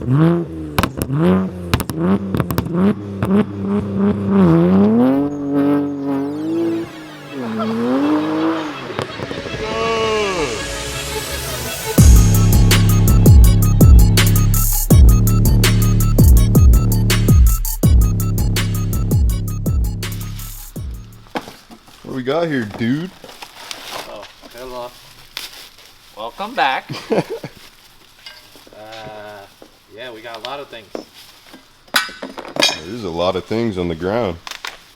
What do we got here, dude? Oh, hello. Welcome back. Yeah, we got a lot of things. There's a lot of things on the ground.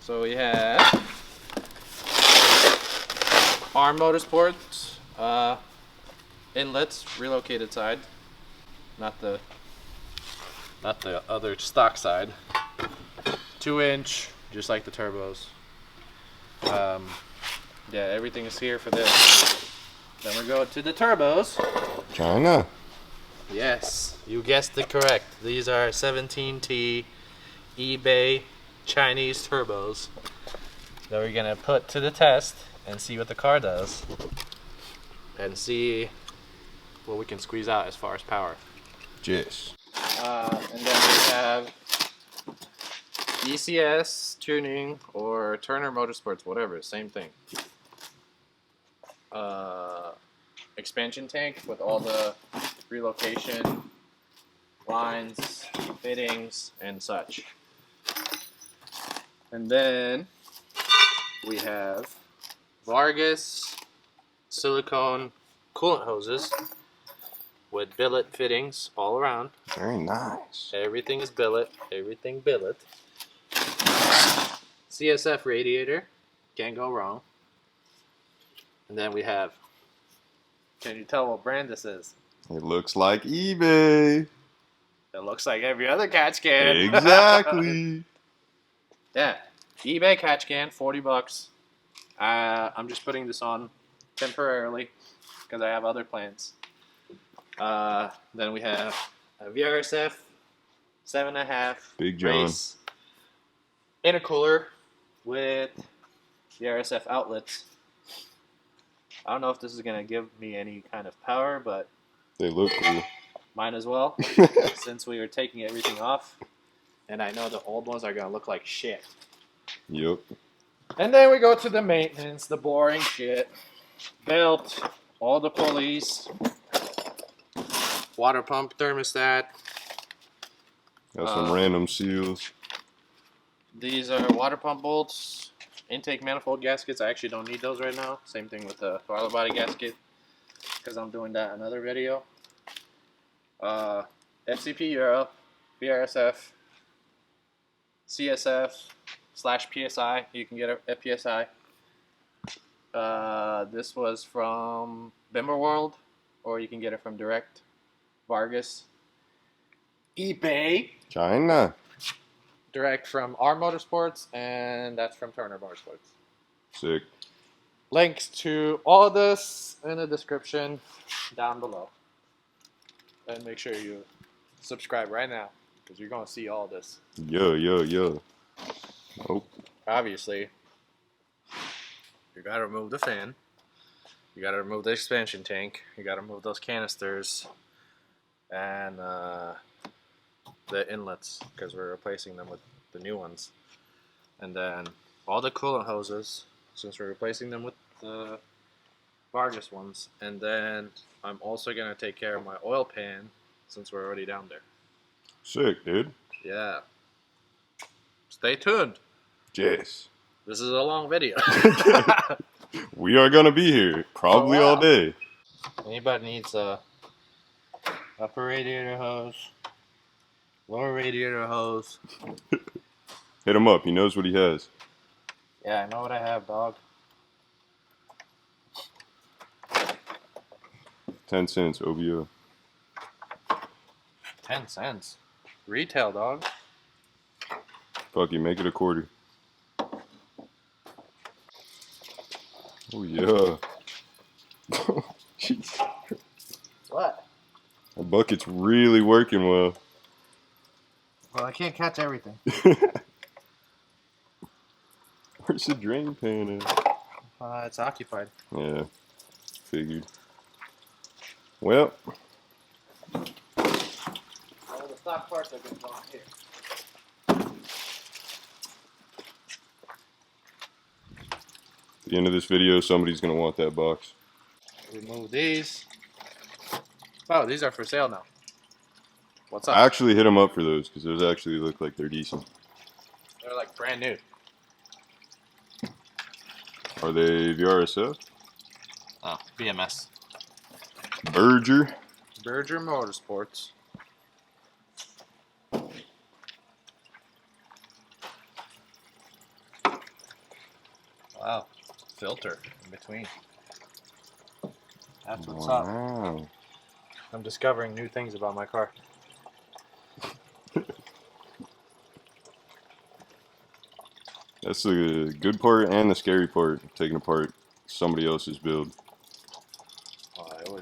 So we have ARM Motorsports, Inlets, relocated side, not the other stock side. 2-inch, just like the turbos. Yeah, everything is here for this. Then we go to the turbos. China. Yes, you guessed it correct. These are 17T eBay Chinese turbos that we're gonna put to the test and see what the car does and see what we can squeeze out as far as power. Yes. And then we have ECS tuning or Turner Motorsports, whatever, same thing. Expansion tank with all the relocation lines, fittings, and such. And then we have Vargas silicone coolant hoses with billet fittings all around. Very nice. Everything is billet. Everything billet. CSF radiator. Can't go wrong. And then we have, can you tell what brand this is? It looks like eBay. It looks like every other catch can. Exactly. Yeah. eBay catch can, $40. I'm just putting this on temporarily because I have other plans. Then we have a VRSF 7.5 Big John. race intercooler with VRSF outlets. I don't know if this is gonna give me any kind of power, but They look cool. might as well since we are taking everything off, and I know the old ones are gonna look like shit. Yep. And then we go to the maintenance, the boring shit. Belt, all the pulleys, water pump thermostat. Got some random seals. These are water pump bolts, intake manifold gaskets. I actually don't need those right now. Same thing with the throttle body gasket because I'm doing that in another video. FCP Euro, VRSF, CSF/PSI. You can get a PSI. This was from Bimmer World, or you can get it from Direct Vargas. eBay. China. Direct from ARM Motorsports, and that's from Turner Motorsports. Sick. Links to all of this in the description down below. And make sure you subscribe right now, because you're going to see all this. Yo. Oh. Obviously, you got to remove the fan. You got to remove the expansion tank. You got to remove those canisters. And the inlets, because we're replacing them with the new ones. And then all the coolant hoses, since we're replacing them with the Vargas ones. And then I'm also going to take care of my oil pan, since we're already down there. Sick, dude. Yeah. Stay tuned. Yes. This is a long video. We are gonna be here probably all day. Anybody needs a upper radiator hose, lower radiator hose. Hit him up. He knows what he has. Yeah, I know what I have, dog. 10 cents OVO. 10 cents. Retail, dog. Fuck you, make it a quarter. Oh yeah. Jeez. What? The bucket's really working well. Well, I can't catch everything. Where's the drain pan at? It's occupied. Yeah, figured. Well, All the stock parts are going to go on here. At the end of this video, somebody's gonna want that box. Remove these. Oh, these are for sale now. What's up? I actually hit them up for those because those actually look like they're decent. They're like brand new. Are they VRSF? Oh, BMS. Berger. Berger Motorsports. Wow, filter in between. That's what's up. Wow. I'm discovering new things about my car. That's the good part and the scary part, taking apart somebody else's build.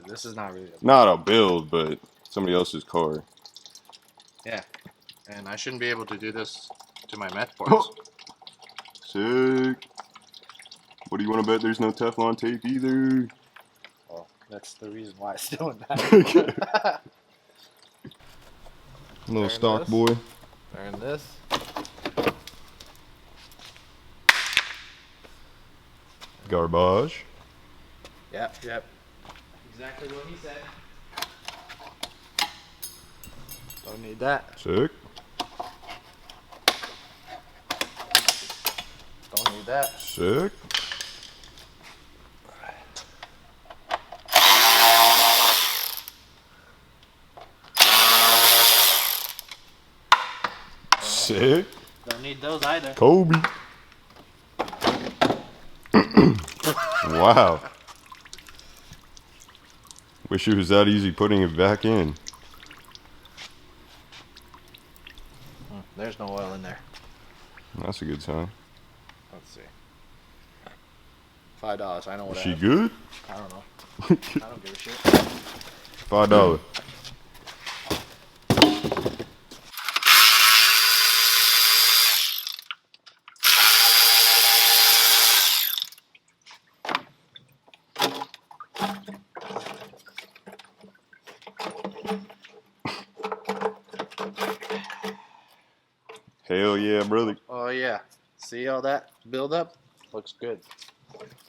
This is not really Not a build, but somebody else's car. Yeah, and I shouldn't be able to do this to my meth parts. Sick. What do you want to bet there's no Teflon tape either? Well, that's the reason why it's doing that. Little stock boy. Turn this. Garbage. Yep. Exactly what he said. Don't need that. Sick. Don't need that. Sick. Sick. Don't need those either. Kobe. Wow. Wish it was that easy putting it back in. There's no oil in there. That's a good sign. Let's see. $5. I know what Is I she have. good? I don't know. I don't give a shit. $5. Hell yeah, brother. Oh yeah. See all that build up? Looks good.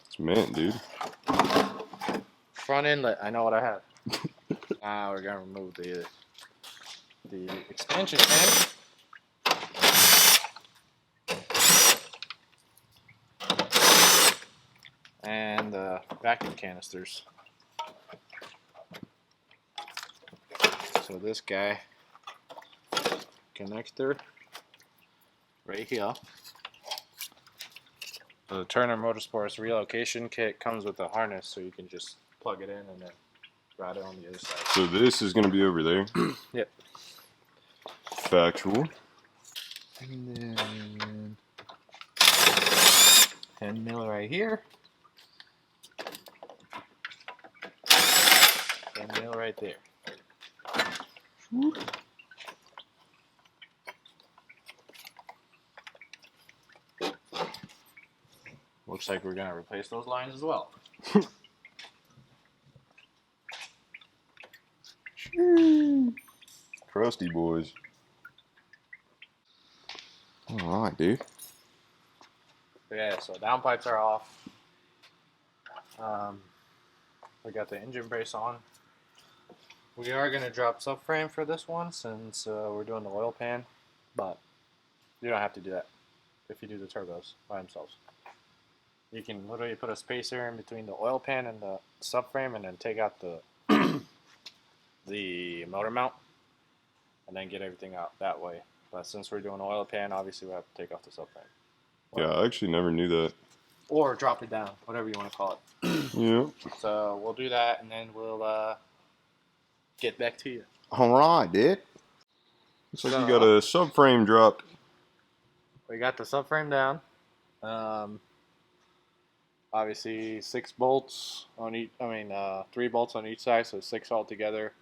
It's mint, dude. Front inlet, I know what I have. Now we're gonna remove the expansion fan. And the vacuum canisters. So this guy, connector, right here. The Turner Motorsports relocation kit comes with a harness, so you can just plug it in and then route it on the other side. So this is going to be over there. Yep. Factual. And then 10 mil right here. 10 mil right there. Looks like we're gonna replace those lines as well. Crusty boys. Alright, dude. Yeah, so downpipes are off. We got the engine brace on. We are going to drop subframe for this one since we're doing the oil pan, but you don't have to do that if you do the turbos by themselves. You can literally put a spacer in between the oil pan and the subframe and then take out the the motor mount and then get everything out that way. But since we're doing oil pan, obviously we have to take off the subframe. Yeah, I actually never knew that. Or drop it down, whatever you want to call it. Yeah. So we'll do that and then we'll get back to you. Alright, dude. Looks like you got a subframe dropped. We got the subframe down. Obviously 6 bolts on each, 3 bolts on each side, so 6 altogether.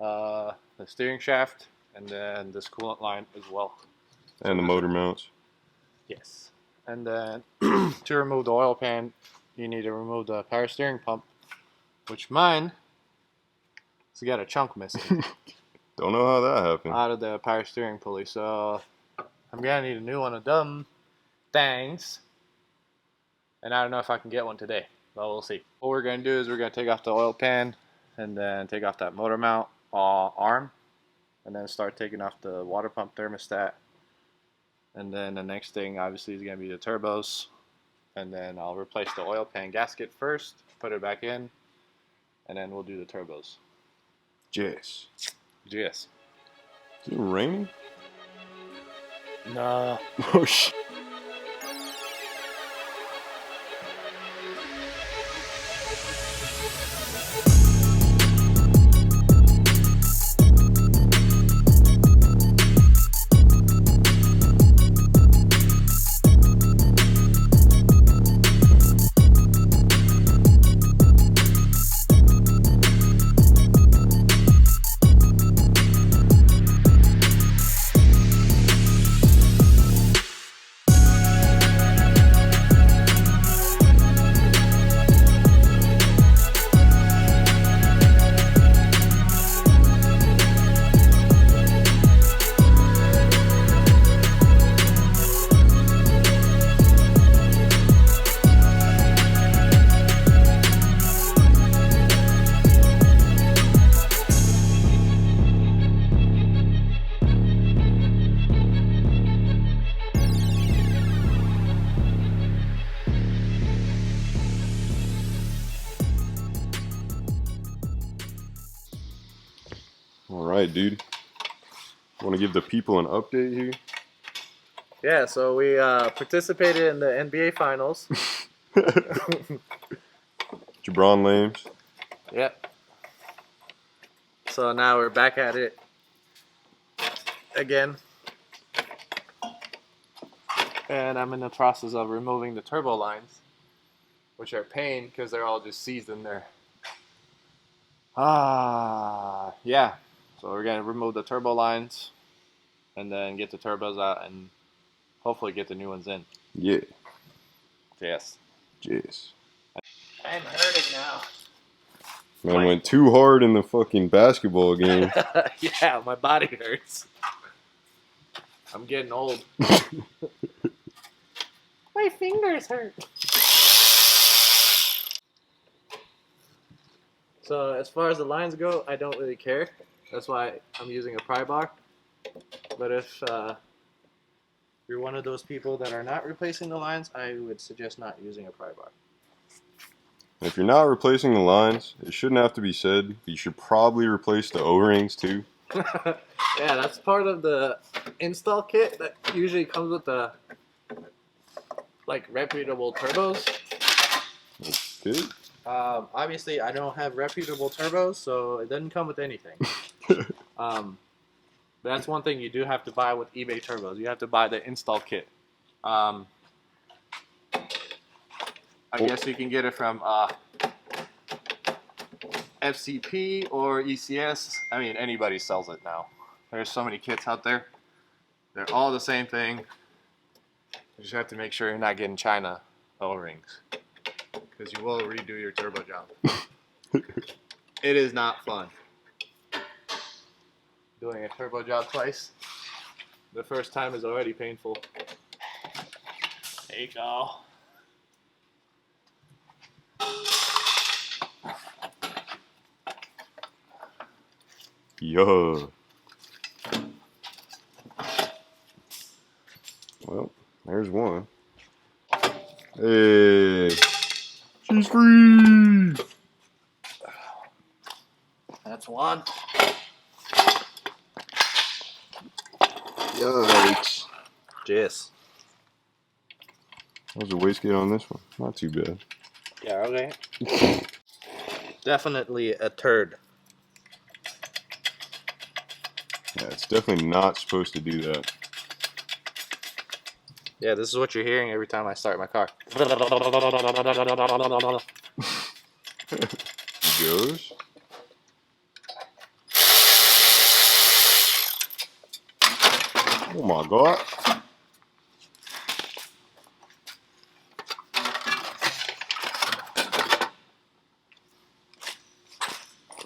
The steering shaft and then this coolant line as well. And the motor mounts. Yes. And then to remove the oil pan, you need to remove the power steering pump, which mine has got a chunk missing. Don't know how that happened. out of the power steering pulley. So I'm gonna need a new one of them things. And I don't know if I can get one today, but we'll see. What we're gonna do is we're gonna take off the oil pan and then take off that motor mount arm, and then start taking off the water pump thermostat. And then the next thing obviously is gonna be the turbos. And then I'll replace the oil pan gasket first, put it back in, and then we'll do the turbos. Yes. Yes. Is it raining? No. Oh shit. Alright, dude. Want to give the people an update here? Yeah, so we participated in the NBA Finals. Jabron Lames. Yep. So now we're back at it again. And I'm in the process of removing the turbo lines, which are a pain because they're all just seized in there. Yeah. So we're going to remove the turbo lines and then get the turbos out and hopefully get the new ones in. Yeah. Yes. Yes. I'm hurting now. Man went too hard in the fucking basketball game. Yeah, my body hurts. I'm getting old. My fingers hurt. So as far as the lines go, I don't really care. That's why I'm using a pry bar. But if you're one of those people that are not replacing the lines, I would suggest not using a pry bar. If you're not replacing the lines, it shouldn't have to be said. You should probably replace the O-rings too. Yeah, that's part of the install kit that usually comes with the like reputable turbos. Okay. Obviously, I don't have reputable turbos, so it doesn't come with anything. That's one thing you do have to buy with eBay turbos. You have to buy the install kit. I guess you can get it from FCP or ECS. I mean, anybody sells it now. There's so many kits out there. They're all the same thing. You just have to make sure you're not getting China O-rings, because you will redo your turbo job. It is not fun. Doing a turbo job twice. The first time is already painful. There you go. Yeah. Well, there's one. Hey, she's free. That's one. Yikes. Yes. How's the wastegate on this one? Not too bad. Yeah, okay. Definitely a turd. Yeah, it's definitely not supposed to do that. Yeah, this is what you're hearing every time I start my car. It goes. Oh my god.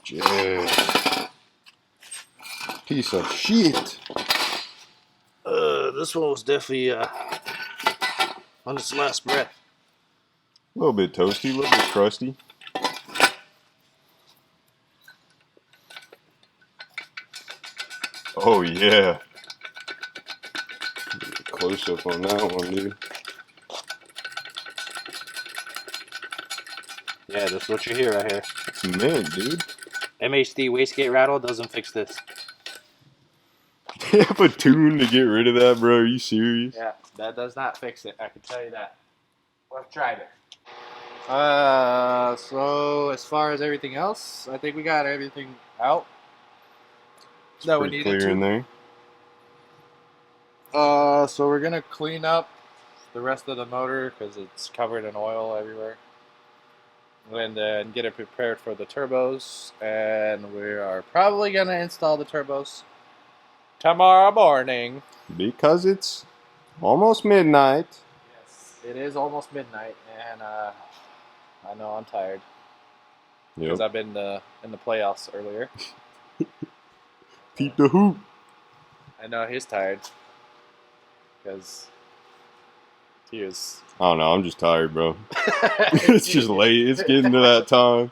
Jeez. piece of shit. This one was definitely on its last breath. A little bit toasty, a little bit crusty. Oh yeah. Close up on that one, dude. Yeah, that's what you hear right here. It's mint, dude. MHD wastegate rattle doesn't fix this. You have a tune to get rid of that, bro? Are you serious? Yeah, that does not fix it. I can tell you that. I've tried it. So as far as everything else, I think we got everything out that we Pretty needed clear in to. there. So we're gonna clean up the rest of the motor because it's covered in oil everywhere, and then get it prepared for the turbos. And we are probably gonna install the turbos tomorrow morning. Because it's almost midnight. Yes, it is almost midnight, and I know I'm tired because Yep. I've been in the playoffs earlier. Peep the hoop. I know he's tired because he was. I don't know. I'm just tired, bro. It's just late. It's getting to that time.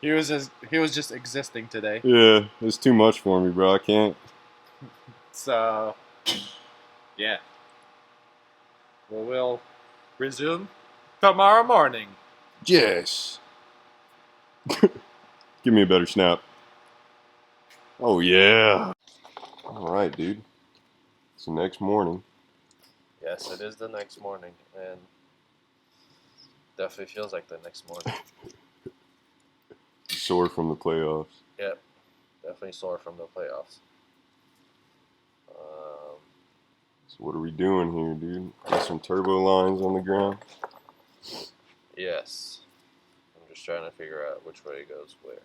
He was just existing today. Yeah, it's too much for me, bro. I can't. So, yeah. Well, we'll resume tomorrow morning. Yes. Give me a better snap. Oh, yeah. All right, dude. It's the next morning. Yes, it is the next morning, and definitely feels like the next morning. Sore from the playoffs. Yep, definitely sore from the playoffs. So what are we doing here, dude? Got some turbo lines on the ground. Yes. I'm just trying to figure out which way goes where.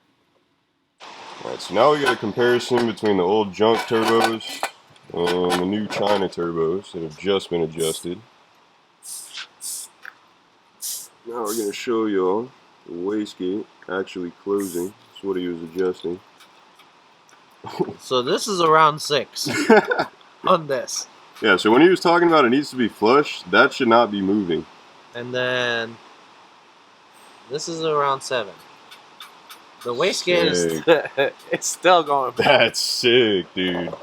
Alright, so now we got a comparison between the old junk turbos and the new China turbos that have just been adjusted. Now we're going to show y'all the wastegate actually closing. That's what he was adjusting. So this is around 6 on this. Yeah, so when he was talking about it needs to be flush, that should not be moving. And then this is around 7. The wastegate is it's still going back. That's sick, dude.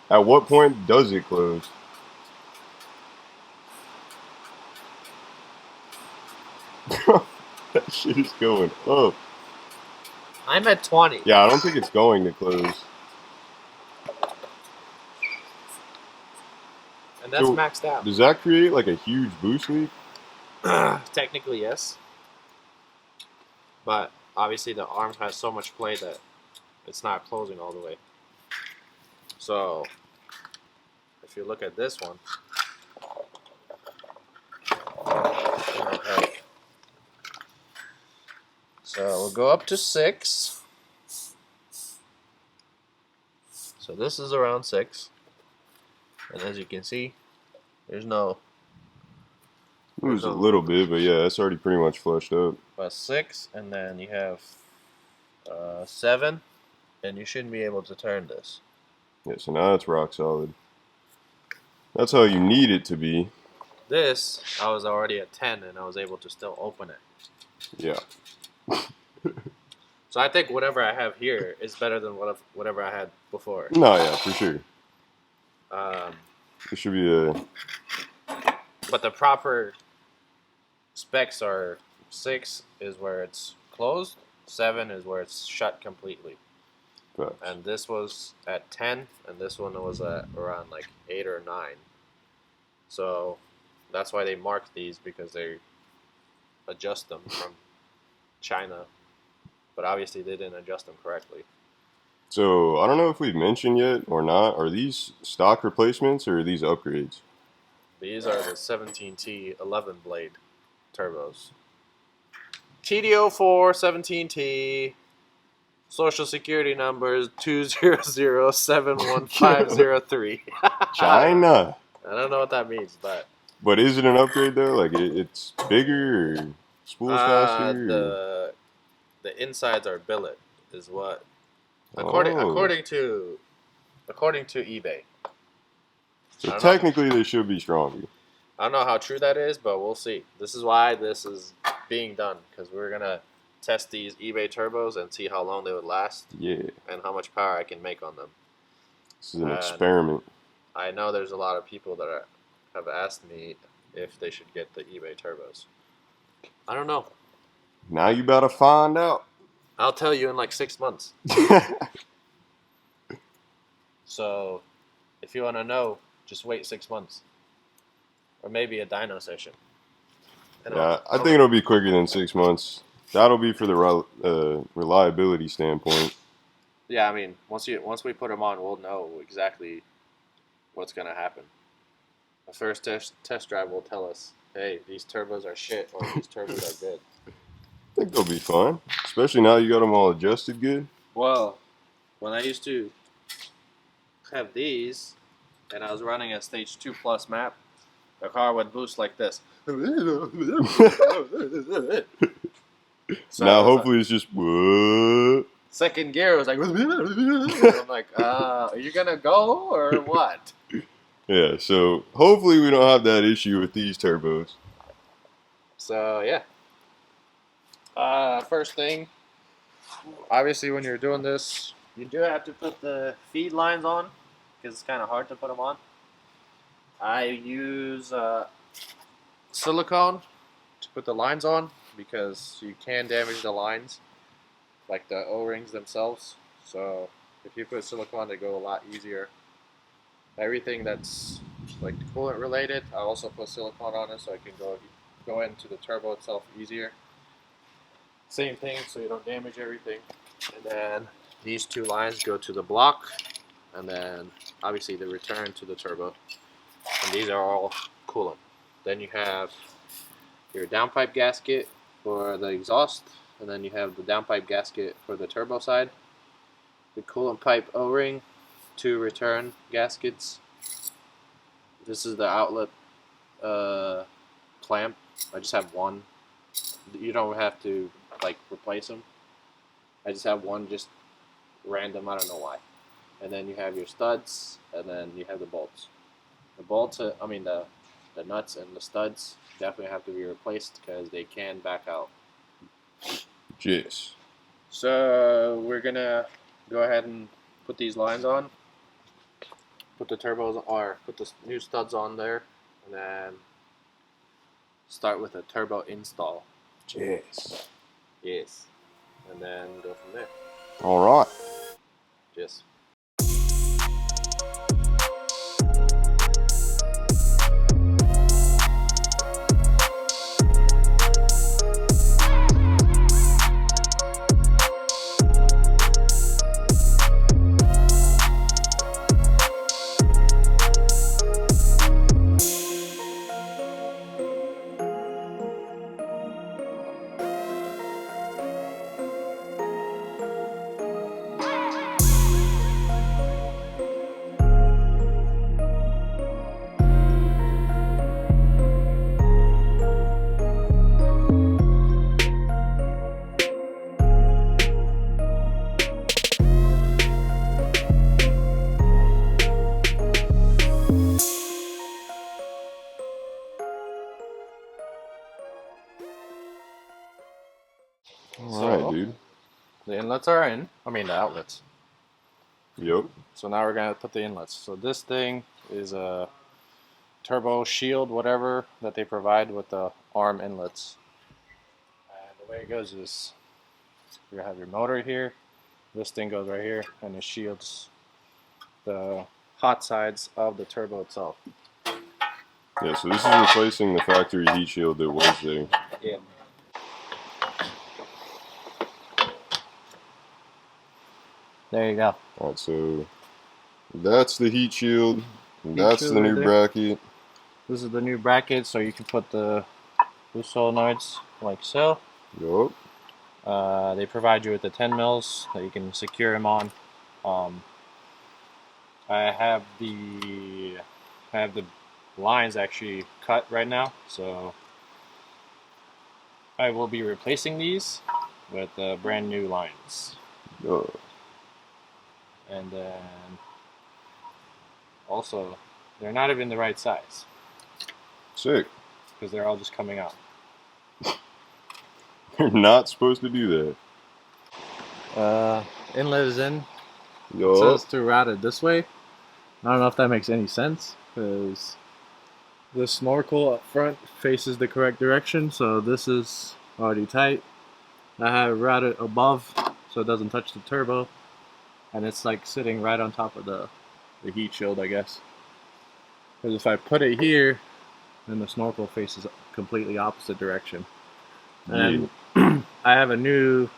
At what point does it close? That shit is going up. I'm at 20. Yeah, I don't think it's going to close. And that's So, maxed out. Does that create like a huge boost leak? Technically, yes. But obviously the arm has so much play that it's not closing all the way. So if you look at this one, okay. So we'll go up to 6. So this is around 6. And as you can see, there's no... It was a little bit, but yeah, it's already pretty much flushed up. But 6, and then you have 7, and you shouldn't be able to turn this. Yeah, so now it's rock solid. That's how you need it to be. This, I was already at 10, and I was able to still open it. Yeah. So I think whatever I have here is better than whatever I had before. No, yeah, for sure. It should be a... But the proper specs are 6 is where it's closed, 7 is where it's shut completely. Facts. And this was at 10, and this one was at around like 8 or 9. So that's why they marked these, because they adjust them from China. But obviously they didn't adjust them correctly. So, I don't know if we've mentioned yet or not. Are these stock replacements or are these upgrades? These are the 17T 11 blade turbos. TDO4 17T. Social security number is 200-71503. China. I don't know what that means, but But is it an upgrade though? Like it's bigger or spools faster? Or? the insides are billet is what According Oh. according to eBay. So I don't know. technically they should be stronger. I don't know how true that is, but we'll see. This is why this is being done, because we're gonna test these eBay turbos and see how long they would last. Yeah. And how much power I can make on them. This is an experiment. I know there's a lot of people that have asked me if they should get the eBay turbos. I don't know. Now you about to find out. I'll tell you in like 6 months. So, if you want to know, just wait 6 months. Or maybe a dyno session. Yeah, I think it'll be quicker than 6 months. That'll be for the reliability standpoint. Yeah, I mean, once we put them on, we'll know exactly what's gonna happen. The first test drive will tell us, hey, these turbos are shit or these turbos are good. I think they'll be fine, especially now you got them all adjusted good. Well, when I used to have these, and I was running a stage 2+ map, the car would boost like this. So now hopefully it's just what? Second gear was like, I'm like, are you gonna go or what? Yeah, so hopefully we don't have that issue with these turbos. So yeah. First thing, obviously when you're doing this, you do have to put the feed lines on because it's kind of hard to put them on. I use silicone to put the lines on because you can damage the lines, like the O-rings themselves. So if you put silicone, they go a lot easier. Everything that's like coolant related, I also put silicone on it so I can go into the turbo itself easier. Same thing, so you don't damage everything. And then these two lines go to the block, and then obviously the return to the turbo. And these are all coolant. Then you have your downpipe gasket for the exhaust, and then you have the downpipe gasket for the turbo side. The coolant pipe O-ring, 2 return gaskets. This is the outlet clamp. I just have one. You don't have to like replace them. I just have one, just random. I don't know why. And then you have your studs, and then you have the bolts. The bolts, the nuts and the studs definitely have to be replaced because they can back out. Yes. So we're gonna go ahead and put these lines on. Put the turbos or put the new studs on there, and then start with a turbo install. Yes. Yes. And then go from there. All right. Yes. All right, dude. The inlets are in. The outlets. Yep. So now we're gonna put the inlets. So this thing is a turbo shield, whatever that they provide with the arm inlets. And the way it goes is you have your motor here. This thing goes right here, and it shields the hot sides of the turbo itself. Yeah, so this is replacing the factory heat shield that was there. Yeah. There you go. All right, so that's the heat shield. That's shield the right new there. bracket. This is the new bracket, so you can put the loose solenoids like so. Yup. They provide you with the 10 mils that you can secure them on. I have the lines actually cut right now, so I will be replacing these with brand new lines. And then also, they're not even the right size Sick. because they're all just coming out. You're not supposed to do that. Inlet is in. that. It says to route it this way. I don't know if that makes any sense because the snorkel up front faces the correct direction, so this is already tight. I have it routed above so it doesn't touch the turbo, and it's like sitting right on top of the heat shield, I guess. Because if I put it here, then the snorkel faces completely opposite direction. And I have a new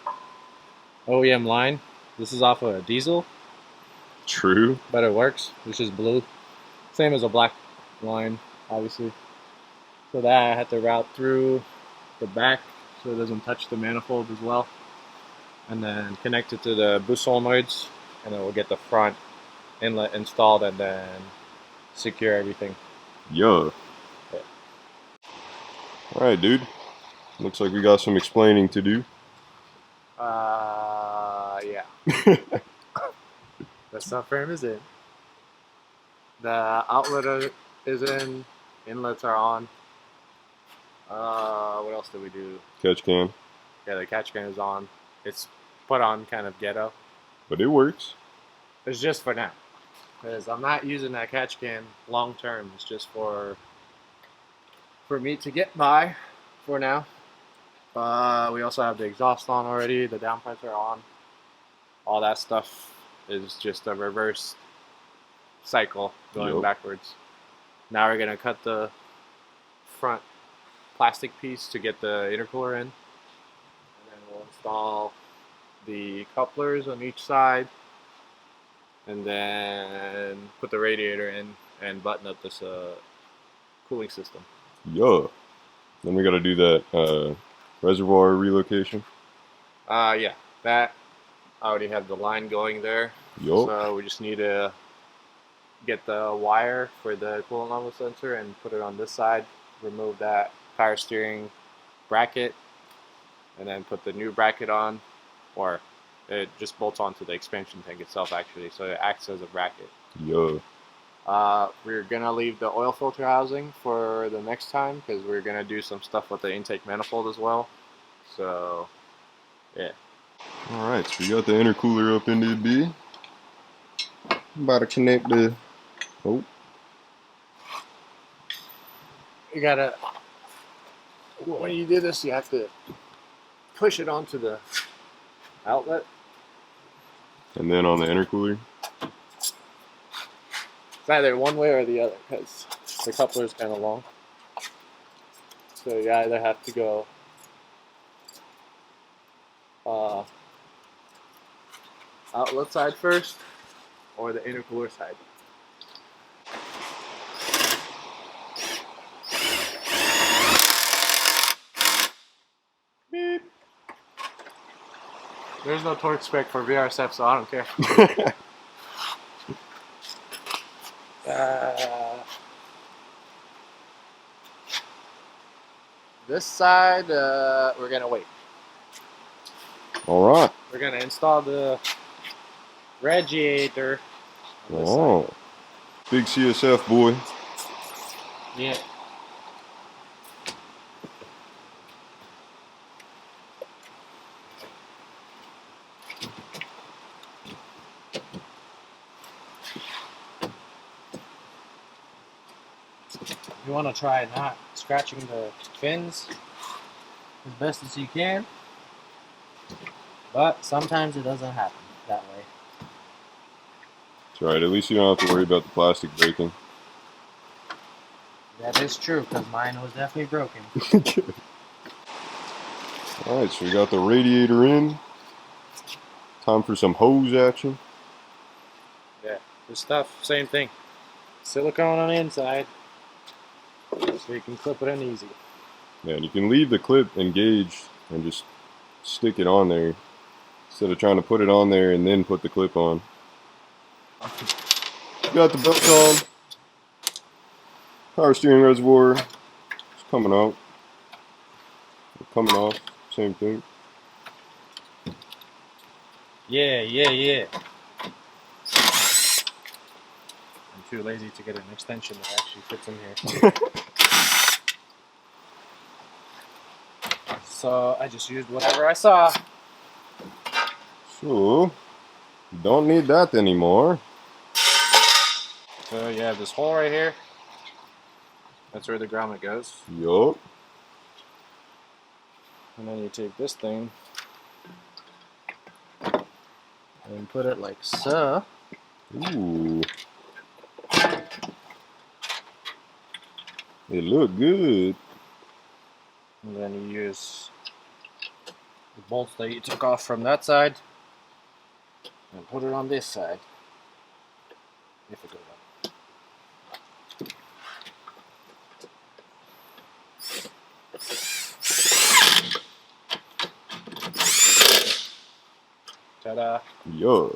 OEM line. This is off of a diesel. True. But it works. It's just blue. Same as a black line, obviously. So that I had to route through the back so it doesn't touch the manifold as well. And then connect it to the boost solenoids, and then we'll get the front inlet installed and then secure everything. Yeah. Alright, dude. Looks like we got some explaining to do. Yeah. The subframe is in. The outlet is in. Inlets are on. What else did we do? Catch can. Yeah, the catch can is on. It's put on kind of ghetto. But it works. It's just for now. Because I'm not using that catch can long term. It's just for me to get by for now. We also have the exhaust on already. The downpipes are on. All that stuff is just a reverse cycle going backwards. Now we're going to cut the front plastic piece to get the intercooler in. And then we'll install the couplers on each side. And then put the radiator in and button up this cooling system. Yeah. Then we got to do that reservoir relocation. Yeah, that I already have the line going there. Yup. So we just need to get the wire for the coolant level sensor and put it on this side. Remove that power steering bracket, and then put the new bracket on, or it just bolts onto the expansion tank itself actually, so it acts as a bracket. Yeah. We're gonna leave the oil filter housing for the next time because we're gonna do some stuff with the intake manifold as well. So, yeah. Alright, so we got the intercooler up into the B. About to connect the. Oh. You gotta. When you do this, you have to push it onto the outlet. And then on the intercooler. It's either one way or the other because the coupler is kind of long. So you either have to go outlet side first or the intercooler side. Beep. There's no torque spec for VRSF, so I don't care. This side, we're gonna wait. Alright. We're gonna install the radiator. Oh. Big CSF boy. Yeah. You want to try not scratching the fins as best as you can, but sometimes it doesn't happen that way. That's right, at least you don't have to worry about the plastic breaking. That is true, because mine was definitely broken. Alright, so we got the radiator in. Time for some hose action. Yeah, this stuff, same thing. Silicone on the inside, so you can clip it in easy. Yeah, and you can leave the clip engaged and just stick it on there instead of trying to put it on there and then put the clip on. Got the belt on. Power steering reservoir. It's coming out. Coming off. Same thing. Yeah. too lazy to get an extension that actually fits in here. So I just used whatever I saw. So, don't need that anymore. So you have this hole right here. That's where the grommet goes. Yup. And then you take this thing and put it like so. Ooh. It look good. And then you use the bolts that you took off from that side and put it on this side. If it goes up. Ta-da! Yeah.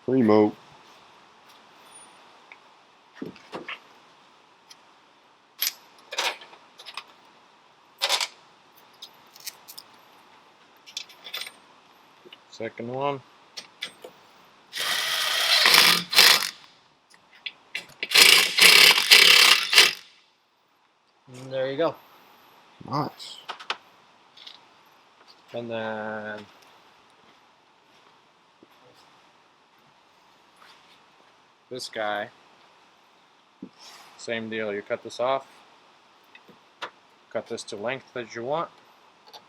Primo. Second one. And there you go. Nice. And then this guy, same deal. You cut this off, cut this to length that you want,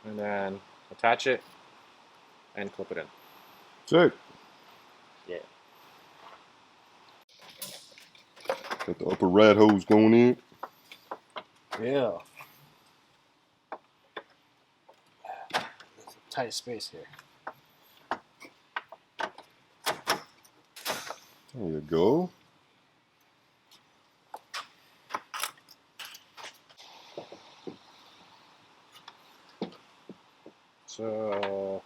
and then attach it and clip it in. Sick. Yeah. Got the upper rat hose going in. Yeah. There's a tight space here. There you go. So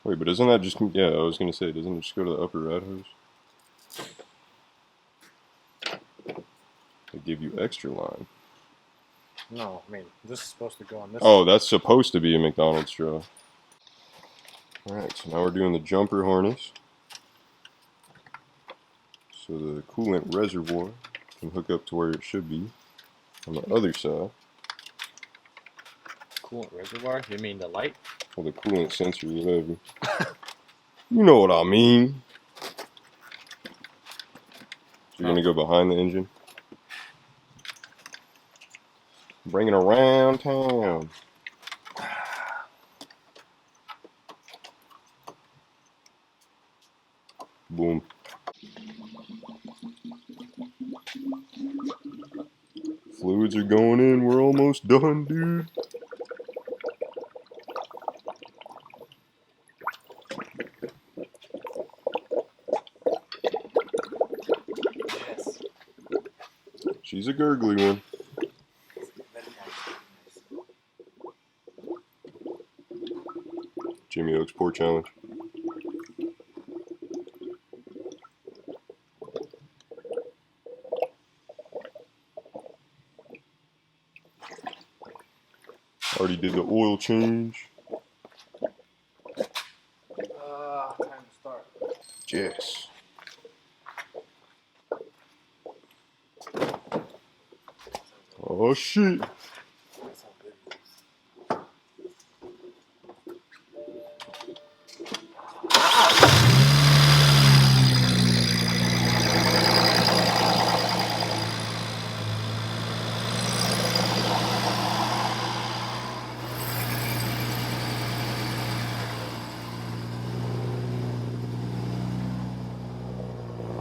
Wait, but doesn't that just, yeah, I was going to say, doesn't it just go to the upper rat hose? They give you extra line. no, I mean this is supposed to go on this. Oh, that's supposed to be a McDonald's straw. Alright, so now we're doing the jumper harness. So the coolant reservoir can hook up to where it should be on the other side. Coolant reservoir? You mean the light? Or the coolant sensor, whatever. You know what I mean. So you're going to go behind the engine. Bring it around town. Boom. Fluids are going in. We're almost done, dude. Yes. She's a gurgly one. Jimmy Oaks Pour Challenge. Already did the oil change. Time to start. Yes. Oh shit. That's how good it is.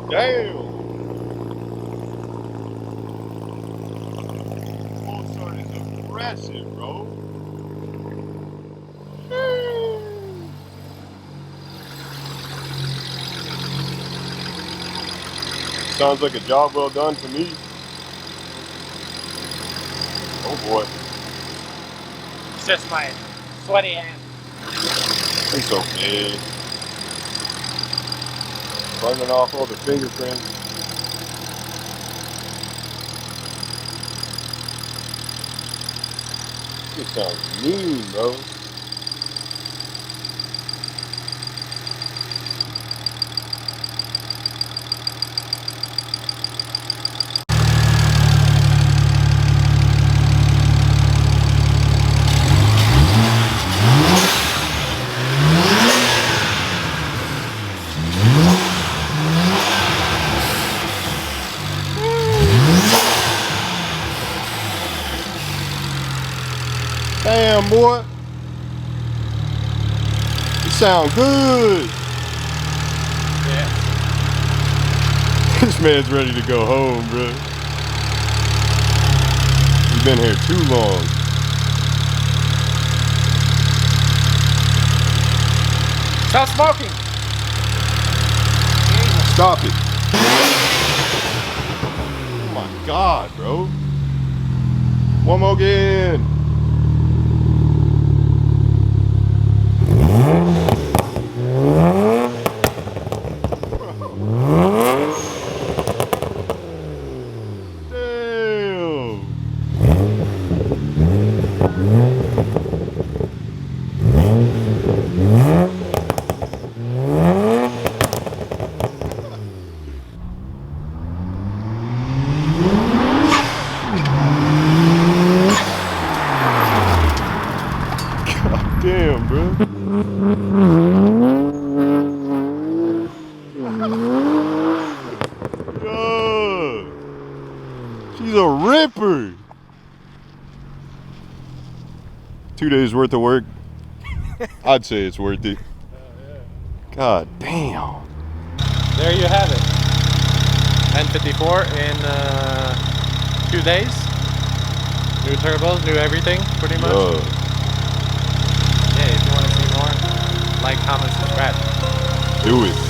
Damn. Mozart is aggressive, bro. Sounds like a job well done to me. Oh boy. It's just my sweaty hand. It's okay. Burning off all the fingerprints. This sounds mean, bro. boy. It sound good. Yeah. This man's ready to go home, bro. You've been here too long. Stop smoking! Stop it. Oh my God, bro. One more again. Damn, bro. Yeah. She's a ripper. 2 days worth of work. I'd say it's worth it. God damn. There you have it. N54 in 2 days. New turbos, new everything, pretty much. Yeah, if you want to see more, like, comment, subscribe. Do it.